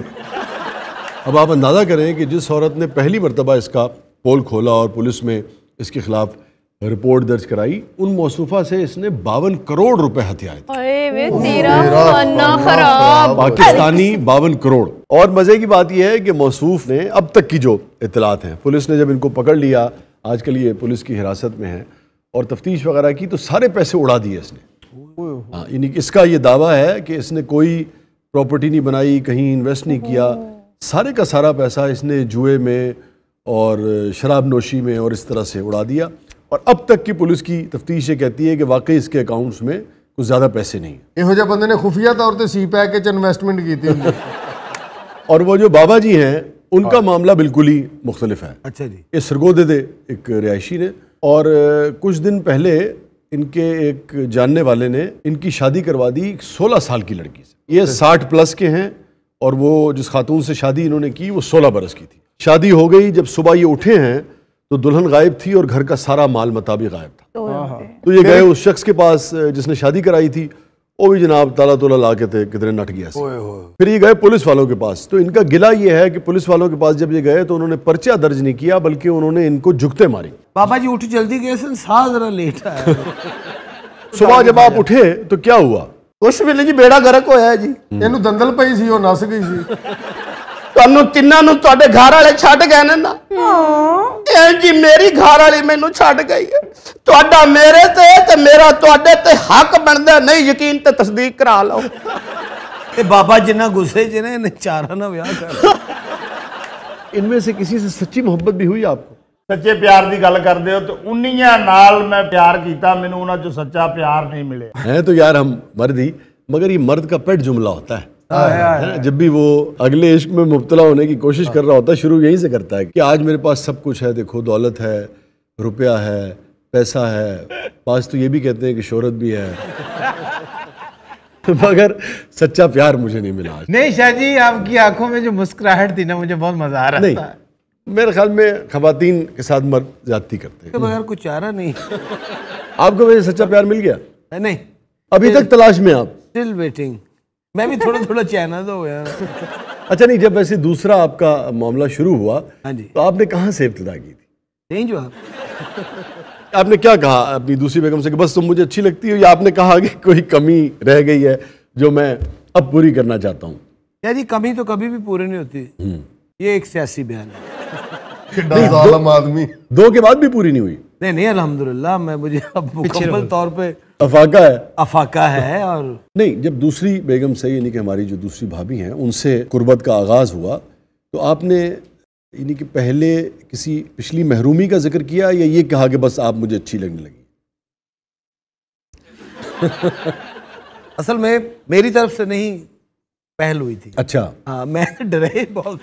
अब आप अंदाजा करें कि जिस औरत ने पहली मरतबा इसका पोल खोला और पुलिस में इसके खिलाफ रिपोर्ट दर्ज कराई, उन मौसूफा से इसने 52 करोड़ रुपए हथियाए थे। तेरा खाना खराब। पाकिस्तानी 52 करोड़। और मजे की बात यह है कि मौसूफ ने अब तक की जो इतलात हैं, पुलिस ने जब इनको पकड़ लिया, आजकल ये पुलिस की हिरासत में है और तफ्तीश वगैरह की, तो सारे पैसे उड़ा दिए इसने। हाँ, यानी इसका ये दावा है कि इसने कोई प्रॉपर्टी नहीं बनाई, कहीं इन्वेस्ट नहीं किया, सारे का सारा पैसा इसने जुए में और शराब नोशी में और इस तरह से उड़ा दिया। और अब तक की पुलिस की तफ्तीश ये कहती है कि वाकई इसके अकाउंट्स में कुछ ज़्यादा पैसे नहीं है। ਇਹੋ ਜਿਹੇ ਬੰਦੇ ਨੇ ਖੁਫੀਆ ਤੌਰ ਤੇ ਸੀ ਪੈਕ ਚ ਇਨਵੈਸਟਮੈਂਟ ਕੀਤੀ ਹੁੰਦੀ। और वो जो बाबा जी हैं उनका मामला बिल्कुल ही मुख्तलिफ है। अच्छा जी। ये सरगोदे दे एक रिहायशी ने, और कुछ दिन पहले इनके एक जानने वाले ने इनकी शादी करवा दी 16 साल की लड़की से। ये 60 प्लस के हैं और वो जिस खातून से शादी इन्होंने की वो 16 बरस की थी। शादी हो गई, जब सुबह ये उठे हैं तो दुल्हन गायब थी और घर का सारा माल मता भी गायब था। तो ये गए उस शख्स के पास जिसने शादी कराई थी, वो भी जनाब ताला तोला ला के थे, कितने नट गया। फिर ये गए पुलिस वालों के पास। तो इनका गिला ये है कि पुलिस वालों के पास जब ये गए तो उन्होंने पर्चा दर्ज नहीं किया, बल्कि उन्होंने इनको जुगते मारी। बाबा जी उठ जल्दी गए सन, साह जरा लेट आया। सुबह जब आप उठे तो क्या हुआ? उस वेले जी बेड़ा गर्क होया जी। ਇਹਨੂੰ ਦੰਦਲ ਪਈ ਸੀ, ਉਹ ਨਸ ਗਈ ਸੀ। ਤੁਹਾਨੂੰ ਤਿੰਨਾਂ ਨੂੰ ਤੁਹਾਡੇ ਘਰ ਵਾਲੇ ਛੱਡ ਗਏ ਨੇ ਨਾ। ਇਹ ਜੀ ਮੇਰੀ ਘਰ ਵਾਲੀ ਮੈਨੂੰ ਛੱਡ ਗਈ ਹੈ। ਤੁਹਾਡਾ ਮੇਰੇ ਤੇ ਮੇਰਾ ਤੁਹਾਡੇ ਤੇ ਹੱਕ ਬਣਦਾ, ਨਹੀਂ ਯਕੀਨ ਤੇ ਤਸਦੀਕ ਕਰਾ ਲਓ। ਇਹ ਬਾਬਾ ਜਿੰਨਾ ਗੁੱਸੇ 'ਚ ਨੇ, ਇਹਨੇ ਚਾਰਾਂ ਨਾਲ ਵਿਆਹ ਕਰ। इनमें से किसी से सच्ची मोहब्बत भी हुई आपको? ਸੱਚੇ ਪਿਆਰ ਦੀ ਗੱਲ ਕਰਦੇ ਹੋ ਤਾਂ ਉਨੀਆਂ ਨਾਲ ਮੈਂ ਪਿਆਰ ਕੀਤਾ, ਮੈਨੂੰ ਉਹਨਾਂ 'ਚੋਂ ਸੱਚਾ ਪਿਆਰ ਨਹੀਂ ਮਿਲਿਆ। हैं तो यार हम मर्द ही, मगर ये मर्द का पेट जुमला होता है ना? जब भी वो अगले इश्क में मुब्तला होने की कोशिश कर रहा होता है, शुरू यहीं से करता है कि आज मेरे पास सब कुछ है, देखो दौलत है, रुपया है, पैसा है, पास तो ये भी कहते हैं कि शोहरत भी है, मगर सच्चा प्यार मुझे नहीं मिला। नहीं शाह जी, आपकी आंखों में जो मुस्कुराहट थी ना, मुझे बहुत मजा आ रहा नहीं, था। मेरे ख्याल में खवातीन के साथ मर्द ज्यादती करते हैं। बगैर कुछ चारा नहीं। आपको वैसे सच्चा प्यार मिल गया? नहीं, अभी तक तलाश में आप? Still waiting. मैं भी थोड़ा थोड़ा चैना तो हो यार। अच्छा, नहीं, जब वैसे दूसरा आपका मामला शुरू हुआ, हाँ जी, तो आपने कहाँ से इब्तिदा की थी? नहीं जवाब। आपने क्या कहा अपनी दूसरी बेगम से कि बस तुम मुझे अच्छी लगती हो, या आपने कहा कि कोई कमी रह गई है जो मैं अब पूरी करना चाहता हूँ? यार जी, कमी तो कभी भी पूरी नहीं होती। ये एक सियासी बयान है। जालिम आदमी। दो के बाद भी पूरी नहीं हुई? नहीं नहीं, अल्हम्दुलिल्लाह, मैं मुझे अब मुकम्मल तौर पे अफाका है। अफाका है। और नहीं, जब दूसरी बेगम से, यानी कि हमारी जो दूसरी भाभी हैं, उनसे कुर्बत का आगाज़ हुआ, तो आपने यानी कि पहले किसी पिछली महरूमी का जिक्र किया, या ये कहा कि बस आप मुझे अच्छी लगने लगी? असल में मेरी तरफ से नहीं पहल हुई थी। अच्छा। हाँ, मैं डरे बहुत।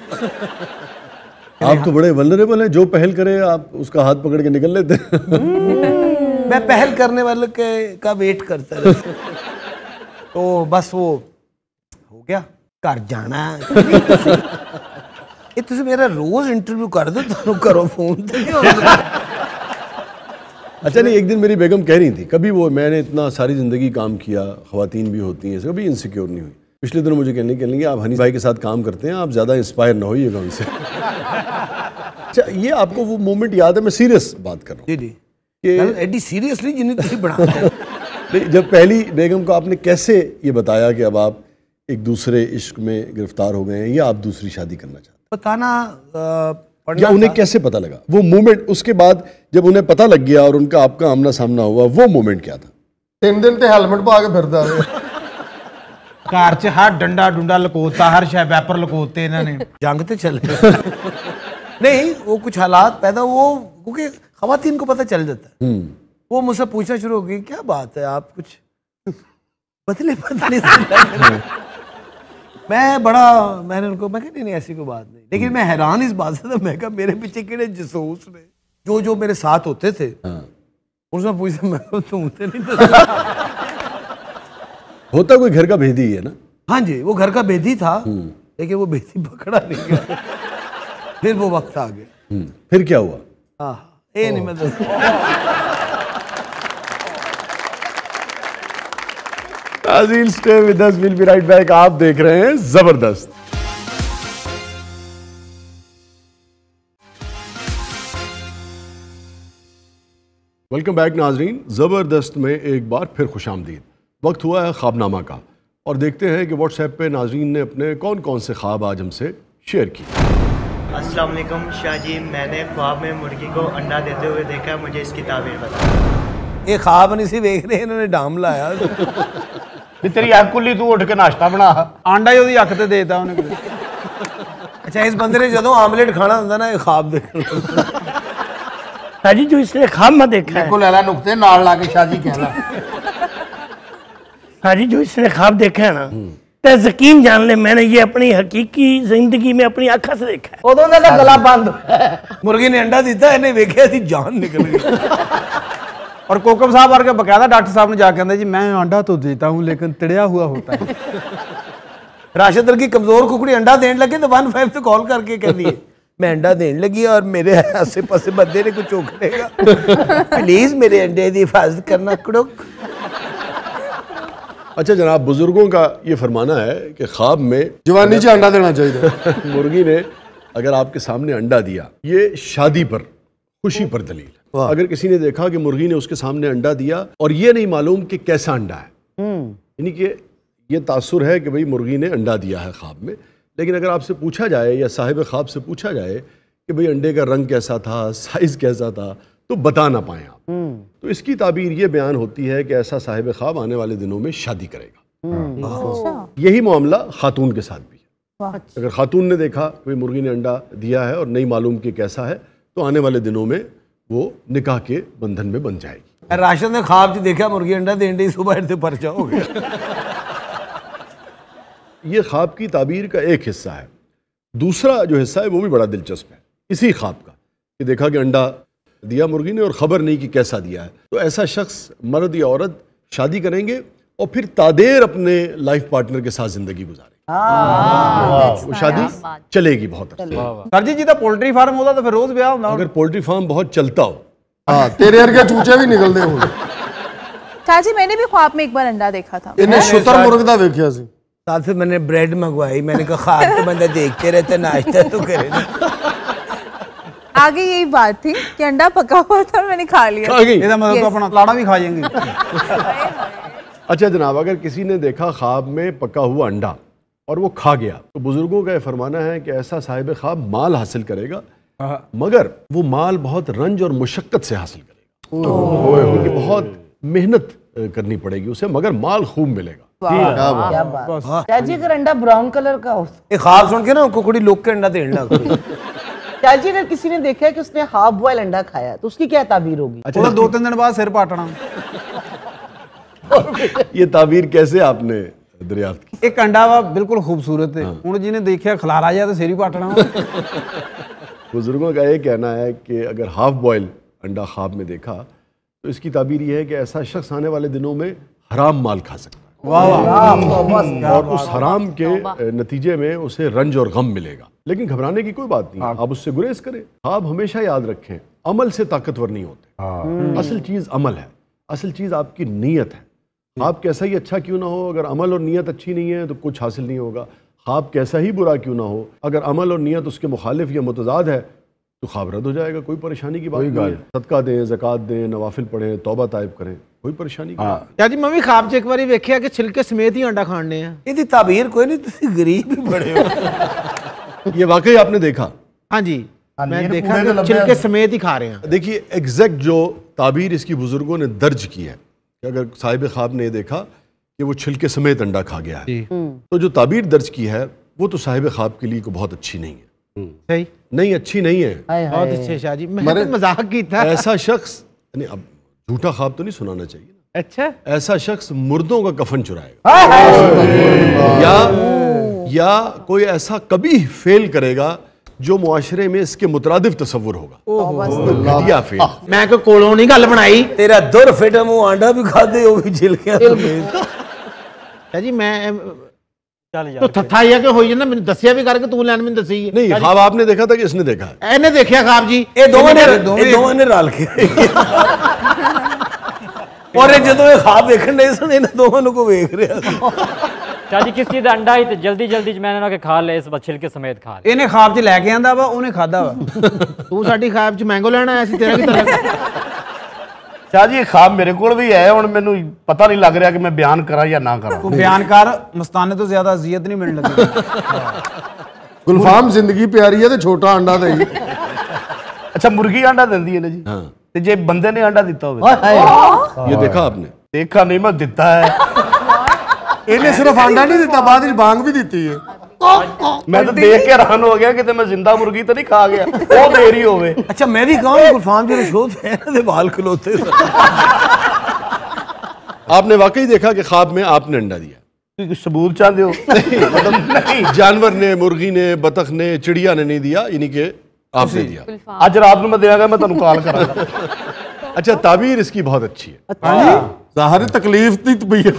आप तो बड़े वल्नरेबल हैं, जो पहल करे आप उसका हाथ पकड़ के निकल लेते हैं। मैं पहल करने वाले का वेट करता रहता। तो बस वो हो गया, घर जाना। ਇਹ ਤੁਸੀਂ ਮੇਰਾ ਰੋਜ਼ इंटरव्यू कर दो ਤੁਹਾਨੂੰ करो फोन ਤੇ अच्छा नहीं, एक दिन मेरी बेगम कह रही थी, कभी वो मैंने इतना सारी ज़िंदगी काम किया, ख़वातीन भी होती हैं, कभी इनसिक्योर नहीं हुई। पिछले दिनों मुझे कहने लगी आप हनी भाई के साथ काम करते हैं, आप ज़्यादा इंस्पायर ना होइएगा उनसे। अच्छा, ये आपको वो मोमेंट याद है? मैं सीरियस बात कर रहा हूँ जी कि एडी सीरियसली जिन्हें तुम बनाते नहीं, जब पहली बेगम को आपने कैसे ये बताया कि अब आप एक दूसरे इश्क में गिरफ्तार हो गए हैं या आप दूसरी शादी करना चाहते हैं? बताना या उन्हें कैसे पता लगा वो मोमेंट? उसके बाद जब उन्हें पता लग गया और उनका आपका आमना सामना हुआ, वो मोमेंट क्या था? 3 दिन ते हेलमेट पा के फिरदा कार च हर डंडा डुंडा लकोता, हर शय वैपर लकोते इन्होंने। जंग तो चल नहीं, वो कुछ हालात पैदा वो क्योंकि खवातीन को पता चल जाता है। वो मुझसे पूछना शुरू हो गई, क्या बात है आप कुछ बदले बदले मैंने उनको मैं कहा नहीं ऐसी कोई बात नहीं, लेकिन मैं हैरान इस बात से था। मैं कहा मेरे पीछे किड़े जसूस ने जो मेरे साथ होते थे। उसने पूछा, मैं तुम नहीं होता कोई घर का भेदी है ना? हाँ जी, वो घर का भेदी था, लेकिन वो भेदी पकड़ा नहीं गया। फिर वो वक्त आ गया। फिर क्या हुआ? हाँ, ये नहीं मैं नाज़रीन, stay with us, will be right back. आप देख रहे हैं जबरदस्त। वेलकम बैक नाज़रीन। ज़बरदस्त में एक बार फिर खुशामदीद। वक्त हुआ है ख्वाबनामा का और देखते हैं कि व्हाट्सएप पे नाज़रीन ने अपने कौन कौन से ख्वाब आज हमसे शेयर किए। अस्सलाम वालेकुम शाह जी, मैंने ख्वाब में मुर्गी को अंडा देते हुए देखा, मुझे इसकी ताबीर बताओ। ये ख्वाब नहीं सी देख रहे, इन्होंने डाम लाया। तेरी अख खुली, तू उठ के नाश्ता बना। आंडा ही ਉਹਦੀ ਅੱਖ ਤੇ ਦੇਤਾ ਉਹਨੇ। अच्छा, इस बंदे ने ਜਦੋਂ आमलेट खाना ਹੁੰਦਾ ना, ये ख्वाब देखना। हाजी जो इसने ख्वाब में देखा है, को लैला नुक्ते नाल ला के शादी कहला। हाजी जो इसने ख्वाब देखा है ना, तो यकीन जान ले मैंने ये अपनी हकीकी जिंदगी में अपनी आंखों से देखा है। उदों दा गला बंद। मुर्गी ने अंडा दिता, इन्हें वेखिया सी जान निकल गई। और कोकम साहब वर्गे बकायदा डॉक्टर साहब ने जाके कहते जी, मैं अंडा तो देता हूँ लेकिन तिड़िया हुआ होता है। राशिद की कमजोर कुकड़ी अंडा देने लगे तो 15 से कॉल करके कह दिए मैं अंडा देने लगी और मेरे आसे पासे बंदे ने कुछ उखड़ेगा, प्लीज मेरे अंडे की हिफाजत करना कुड़ुक। अच्छा जनाब, बुजुर्गों का ये फरमाना है कि ख्वाब में जवानी से अंडा देना चाहिए। मुर्गी ने अगर आपके सामने अंडा दिया, ये शादी पर, खुशी पर दलील। अगर किसी ने देखा कि मुर्गी ने उसके सामने अंडा दिया और ये नहीं मालूम कि कैसा अंडा है, यानी कि ये तासुर है कि भाई मुर्गी ने अंडा दिया है ख्वाब में, लेकिन अगर आपसे पूछा जाए या साहिब ख्वाब से पूछा जाए कि भाई अंडे का रंग कैसा था, साइज कैसा था, तो बता ना पाए आप, तो इसकी ताबीर ये बयान होती है कि ऐसा साहिब ख्वाब आने वाले दिनों में शादी करेगा। यही मामला खातून के साथ भी है। अगर खातून ने देखा भाई मुर्गी ने अंडा दिया है और नहीं मालूम कि कैसा है, तो आने वाले दिनों में वो निकाह के बंधन में बन जाएगी। राशिद ने ख्वाब देखा मुर्गी अंडा देने सुबह से परचा हो गया। ये ख्वाब की ताबीर का एक हिस्सा है। दूसरा जो हिस्सा है वो भी बड़ा दिलचस्प है इसी ख्वाब का, कि देखा कि अंडा दिया मुर्गी ने और ख़बर नहीं कि कैसा दिया है। तो ऐसा शख्स, मर्द या औरत, शादी करेंगे और फिर तादेर अपने लाइफ पार्टनर के साथ जिंदगी गुजारेंगे। वो शादी चलेगी बहुत अरसे। सर जी जिदा पोल्ट्री फार्म होता तो फिर रोज ब्याह होता। अगर पोल्ट्री फार्म बहुत चलता हो, हाँ तेरे अर्गे चूचे भी निकलते हो। चाची मैंने भी ख्वाब में एक बार अंडा देखा था। इन्हें शुतर मुर्ग दा देखिया सी। साथ में मैंने ब्रेड मंगवाई, मैंने कहा ख्वाब तो बंदा देखते रहते, नाश्ता तो करे ना। आगे यही बात थी कि अंडा पका हुआ था और मैंने खा लिया। इसका मतलब तो अपना लाड़ा भी खा जाएंगे। अच्छा जनाब, अगर किसी ने देखा ख्वाब में पका हुआ अंडा और वो खा गया, तो बुजुर्गों का यह फरमाना है कि ऐसा साहिब ख्वाब माल हासिल करेगा, मगर वो माल बहुत रंज और मुशक्कत से हासिल करेगा। बहुत मेहनत करनी पड़ेगी उसे, मगर माल खूब मिलेगा। क्या बात। चाची अगर अंडा ब्राउन कलर का हो, ख्वाब सुन के ना कुकड़ी लोग के अंडा देने लग। चाची अगर किसी ने देखा है कि उसने हाफ बॉयल अंडा खाया तो उसकी क्या ताबीर होगी? अच्छा 2-3 दिन बाद सिर पाटना। ये ताबीर कैसे आपने दरियाफ्त की? एक अंडा वा बिल्कुल खूबसूरत है, हूँ जिन्हें देखा खिलारा जाए तो सिर ही पाटना। बुजुर्गों का ये कहना है कि अगर हाफ बॉयल अंडा ख्वाब में देखा, तो इसकी ताबीर ये है कि ऐसा शख्स आने वाले दिनों में हराम माल खा सकता है। और उस हराम के नतीजे में उसे रंज और गम मिलेगा। लेकिन घबराने की कोई बात नहीं, आप उससे गुरेज करें। ख्वाब हमेशा याद रखें अमल से ताकतवर नहीं होते। असल चीज़ अमल है, असल चीज़ आपकी नीयत है। ख्वाब कैसा ही अच्छा क्यों ना हो, अगर अमल और नीयत अच्छी नहीं है तो कुछ हासिल नहीं होगा। ख्वाब कैसा ही बुरा क्यों ना हो, अगर अमल और नीयत उसके मुखालिफ या मुतजाद है तो ख्वाब रद्द हो जाएगा। कोई परेशानी की बात नहीं है। सदका दें, ज़कात दें, नवाफिल पढ़ें, तौबा ताइब करें, कोई परेशानी नहीं। क्या जी मैं भी ख्वाब च एक बार वेख्या कि छिलके समेत ही अंडा खाने हैं। ਇਹਦੀ ਤਾਬੀਰ ਕੋਈ नहीं, ਤੁਸੀਂ गरीब ही बड़े हो। ये वाकई आपने देखा? हाँ जी, मैं देखा कि छिलके समेत ही खा रहे हैं। देखिए एग्जैक्ट जो ताबीर इसकी बुजुर्गों ने दर्ज की है कि अगर साहिब ख्वाब ने देखा कि वो छिलके समेत अंडा खा गया है, तो जो ताबीर दर्ज की है वो तो साहिब ख्वाब के लिए को बहुत अच्छी नहीं है। सही नहीं, अच्छी नहीं है। बहुत अच्छे शाह जी, मैंने मजाक की था। ऐसा शख्स, नहीं अब झूठा ख्वाब तो नहीं सुनाना चाहिए ना। अच्छा, ऐसा शख्स मुर्दों का कफन चुराएगा या कोई ऐसा कभी फेल करेगा जो मुआशरे में इसके मुतरादिफ तस्वुर होगा। घटिया फेल। मैं कोई कोलों नहीं गल बनाई। तेरा दुर फिटा मुंह आंडा भी खादे हो भी छिलके शाह जी मैं तो थथा ही है कि होई ना, मैंने दसिया भी करके तू लैन में दसी है। नहीं, ख्वाब आपने देखा था कि इसने देखा है? ਇਹਨੇ देखा ख्वाब जी। ਇਹ ਦੋਵਾਂ ਨੇ ਰਲ ਕੇ और ਜਦੋਂ ਇਹ ख्वाब ਵੇਖਣ ਦੇ ਸਨ ਇਹਨਾਂ ਦੋਵਾਂ ਨੂੰ ਕੋ ਵੇਖ ਰਿਹਾ ਸੀ। शाह जी किस चीज दा अंडा ही ते जल्दी जल्दी मैंने ना के खा ले, इस बच्चे के समेत खा ले। ਇਹਨੇ ख्वाब ਚ ਲੈ ਕੇ ਆਂਦਾ ਵਾ, ਉਹਨੇ ਖਾਦਾ ਵਾ। ਤੂੰ ਸਾਡੀ ख्वाब ਚ ਮੈਂਗੋ ਲੈਣ ਆਇਆ ਸੀ, ਤੇਰਾ ਕੀ ਤਲਕ? शाह जी ख्वाब मेरे को भी है, हुण मैनू पता नहीं लग रहा कि मैं बयान करा या ना करा। तू बयान कर, मस्ताने तो ज्यादा अजियत नहीं मिलने लगी। गुलफाम जिंदगी प्यारी है तो छोटा अंडा दे। अच्छा, मुर्गी अंडा देंदी है ना जी? हाँ। ते जे बंदे ने अंडा दिता हो, ये देखा आपने? देखा नहीं, मैं दिता है। इन्हें सिर्फ अंडा नहीं दिता, बाद में बांग भी दी है। मैं तो देख के हैरान हो गया कि मैं जिंदा मुर्गी तो नहीं खा गया, वो देरी होवे। अच्छा, मैं भी कहूँ गुलफाम जो शो थे ना बाल खलोते। आपने वाकई देखा कि ख्वाब में आपने अंडा दिया? सबूत चाहते हो? नहीं, जानवर ने, मुर्गी ने, बतख ने, चिड़िया ने नहीं दिया, यानी कि आपने दिया। आज रात में मैं देगा, मैं तुम कॉल करांगा। अच्छा, ताबीर इसकी बहुत अच्छी है। ज़ाहिर तकलीफ थी तो भैया।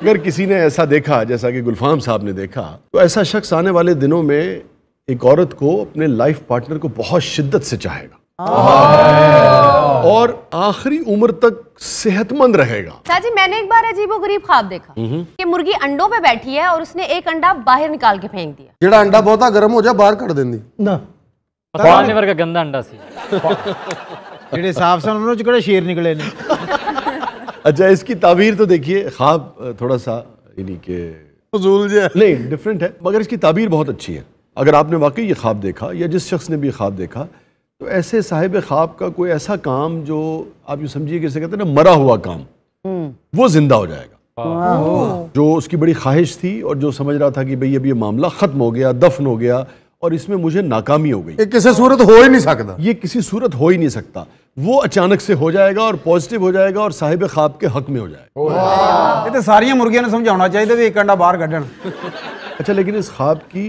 अगर किसी ने ऐसा देखा जैसा कि गुलफाम साहब ने देखा, तो ऐसा शख्स आने वाले दिनों में एक औरत को, अपने लाइफ पार्टनर को बहुत शिद्दत से चाहेगा और आखिरी उम्र तक सेहतमंद रहेगा। शाह जी मैंने एक बार अजीबोगरीब ख्वाब देखा कि मुर्गी अंडों पे बैठी है और उसने एक अंडा बाहर निकाल के फेंक दिया। जेड़ा अंडा बहुता गर्म हो जाए बाहर कर देंदी ना, पकाने वर्गा गंदा अंडा सी। जेड़े साफ सन उन्होंने चिकड़े शेर निकले ने। अच्छा, इसकी ताबीर तो देखिए, ख्वाब थोड़ा सा यानी कि फजूल जे नहीं डिफरेंट है, मगर इसकी ताबीर बहुत अच्छी है। अगर आपने वाकई ये ख्वाब देखा या जिस शख्स ने भी ख्वाब देखा, तो ऐसे साहिब ख्वाब का कोई ऐसा काम जो आप यूँ समझिए कि इसे कहते हैं ना मरा हुआ काम, वो जिंदा हो जाएगा। जो उसकी बड़ी ख्वाहिश थी और जो समझ रहा था कि भाई अब ये मामला ख़त्म हो गया, दफन हो गया और इसमें मुझे नाकामी हो गई, किसी सूरत हो ही नहीं सकता, ये किसी सूरत हो ही नहीं सकता, वो अचानक से हो जाएगा और पॉजिटिव हो जाएगा और साहिब ख्वाब के हक में हो जाएगा। ये तो सारियां मुर्गियां ने समझाना चाहिए भी एक अंडा बाहर कढ़न। अच्छा, लेकिन इस ख्वाब की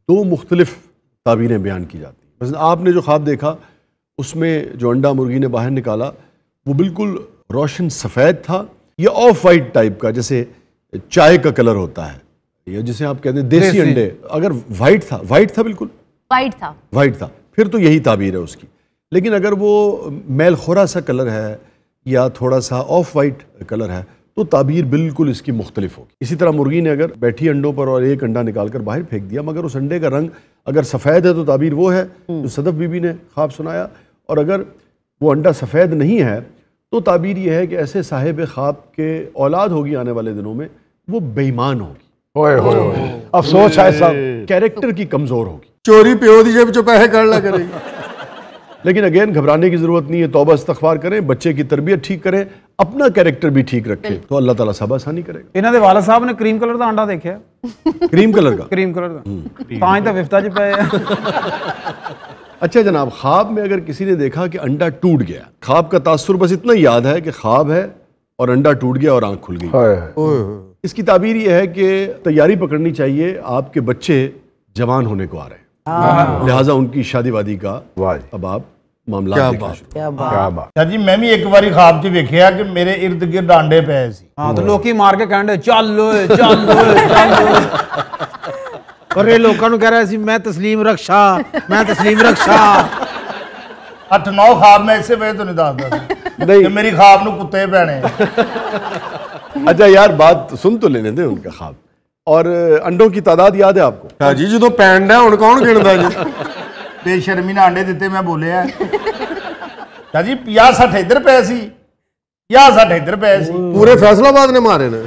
दो मुख्तलिफ ताबीरें बयान की जाती हैं। वैसे आपने जो ख्वाब देखा उसमें जो अंडा मुर्गी ने बाहर निकाला वो बिल्कुल रोशन सफ़ेद था या ऑफ वाइट टाइप का, जैसे चाय का कलर होता है या जिसे आप कहते हैं देसी अंडे। अगर वाइट था बिल्कुल वाइट था, फिर तो यही ताबीर है उसकी। लेकिन अगर वो मैलखोरा सा कलर है या थोड़ा सा ऑफ वाइट कलर है तो ताबीर बिल्कुल इसकी मुख्तलिफ होगी। इसी तरह मुर्गी ने अगर बैठी अंडों पर और एक अंडा निकालकर बाहर फेंक दिया, मगर उस अंडे का रंग अगर सफ़ेद है तो ताबीर वो है जो सदफ बीबी ने ख्वाब सुनाया, और अगर वो अंडा सफ़ेद नहीं है तो ताबीर ये है कि ऐसे साहिब ख्वाब के औलाद होगी आने वाले दिनों में, वो बेईमान होगी, अफसोस है साहब, कैरेक्टर की कमज़ोर होगी, चोरी प्यो दी जेब चो पैसे कर ला करेगी। लेकिन अगेन घबराने की ज़रूरत नहीं है, तौबा इस्तग़फ़ार करें, बच्चे की तरबियत ठीक करें, अपना कैरेक्टर भी ठीक रखें, तो अल्लाह ताला सब आसानी करेगा। इन्होंने वालिद साहब ने क्रीम कलर का अंडा देखा। क्रीम कलर का? क्रीम कलर का पांच तो विफ्ता च पे। अच्छा जनाब, ख्वाब में अगर किसी ने देखा कि अंडा टूट गया, ख्वाब का तासुर बस इतना याद है कि ख्वाब है और अंडा टूट गया और आंख खुल गई, इसकी ताबीर ये है कि तैयारी पकड़नी चाहिए, आपके बच्चे जवान होने को आ रहे हैं, लिहाजा उनकी शादी वादी का अब आप मामला क्या जी। मैं भी एक बार ख्वाब च वेखिया कि मेरे इर्द गिर्द अंडे पे सी। हाँ, तो लोग मार के कहते चल ਪਰ ਇਹ ਲੋਕਾਂ ਨੂੰ ਕਹਿ ਰਿਹਾ ਸੀ मैं तस्लीम रक्षा 8-9 ख्वाब मैं इसे वजह तो नहीं दसदा नहीं कि मेरी ख्वाब ਨੂੰ ਕੁੱਤੇ ਪੈਣੇ। अच्छा यार बात सुन तो लेने दें उनका ख्वाब। और अंडों की तादाद याद है आपको? हाँ जी, जो पैन है हुण कौन गिनदा जी? बेशर्मी ਨਾਲ अंडे ਦਿੱਤੇ मैं बोलिਆ शाह जी 50-60 इधर पए सी 50-60 इधर पए सी पूरे फैसलाबाद ने मारे ने।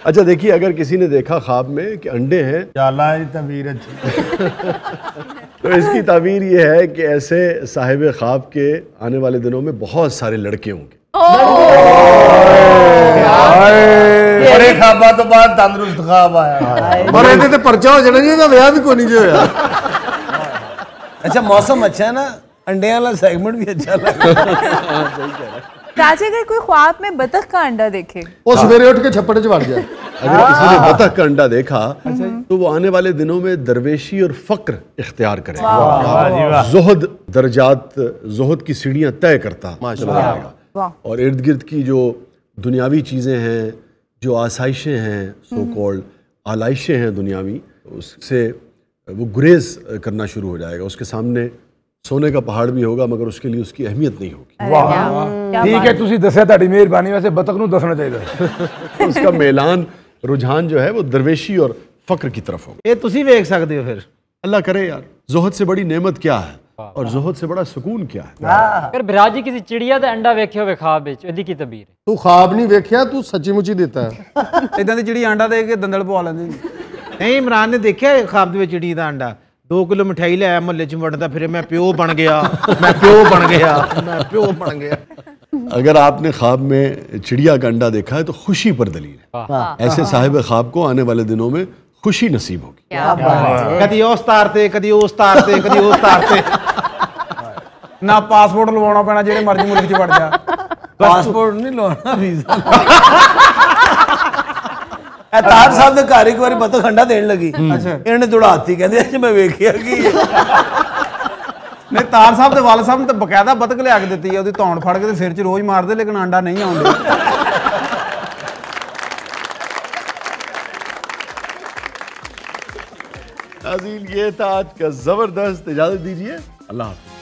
अच्छा देखिए, अगर किसी ने देखा ख्वाब में कि अंडे हैं, तबीर अच्छी तो इसकी ताबीर ये है कि ऐसे साहिब ख्वाब के आने वाले दिनों में बहुत सारे लड़के होंगे। बड़े ख्वाबा तो बाद तंदुरुस्त ख्वाब आया पर ਇਹਦੇ ਤੇ ਪਰਚਾ ਹੋ ਜਾਣਾ ਜੀ, ਇਹਦਾ ਵਿਆਹ ਵੀ ਕੋਈ ਨਹੀਂ ਜੇ ਹੋਇਆ। अच्छा मौसम अच्छा है ना, अंडे वाला सेगमेंट भी अच्छा लग रहा है। राजे अगर कोई ख्वाब में बतख का अंडा देखे, वो सवेरे उठ के छप्पड़ च वड़ जाए। अगर किसी ने बतख का अंडा देखा तो वो आने वाले दिनों में दरवेशी और फक्र इख्तियार करेगा। ज़ुहद दर्जात, ज़ुहद की सीढ़ियाँ तय करता चला जाएगा। और इर्द गिर्द की जो दुनियावी चीज़ें हैं, जो आसाइशें हैं, सो कॉल्ड आलाइशें हैं दुनियावी, उससे वो गुरेज करना शुरू हो जाएगा। उसके सामने सोने का पहाड़ भी होगा मगर उसके लिए उसकी अहमियत नहीं होगी। ठीक है, तुसी दस्या ताड़ी मेहरबानी, वैसे बतख नूं दसना चाहिए। उसका मेलान रुझान जो है वो दरवेशी और फक्र की तरफ होगा। ये तुसी वेख सकते हो फिर। अल्लाह करे यार, ज़ुहद से बड़ी नेमत क्या है और ज़ुहद से बड़ा सुकून क्या है। अगर बिराज जी किसी चिड़िया का अंडा वेखे होवे ख्वाब विच, ओदी की तबीर है? तू ख्वाब नहीं वेख्या, तू सच्ची मुची देता है। इदां दी चिड़ी अंडा दे के दंदल पवा लैंदी। नहीं, इमरान ने देखा ख्वाब दे विच चिड़ी दा अंडा 2 किलो मिठाई लिया, मुहल्ले च वंडदा फिरे, मैं प्यो बन गया, मैं प्यो बन गया, मैं प्यो बन गया। अगर आपने ख्वाब में चिड़िया का अंडा देखा है तो खुशी पर दलील है। ऐसे साहिब ख्वाब को आने वाले दिनों में खुशी नसीब होगी। कदी उस तारते, कदी उस तारते, कदी उस तारते। ना पासपोर्ट लवाना पैना, जेड़े मर्जी मुल्क च वड़ जा। पासपोर्ट नहीं लवाना, वीजा। तार साहब ने घर एक बार बतख अंडा देन लगी, इन्हें दौड़ाती, कहते अच्छा मैं वेखिया कि नहीं, तार साहब के वाल साहब ने तो बकायदा बतख लिया के दी है, उसकी धौन फड़ के सिर च रोज मारते, लेकिन अंडा नहीं आउंदा। नाज़रीन, ये था आज का जबरदस्त। इजाजत दीजिए, अल्लाह हाफ़िज़।